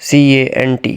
CANT۔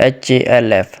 HALF۔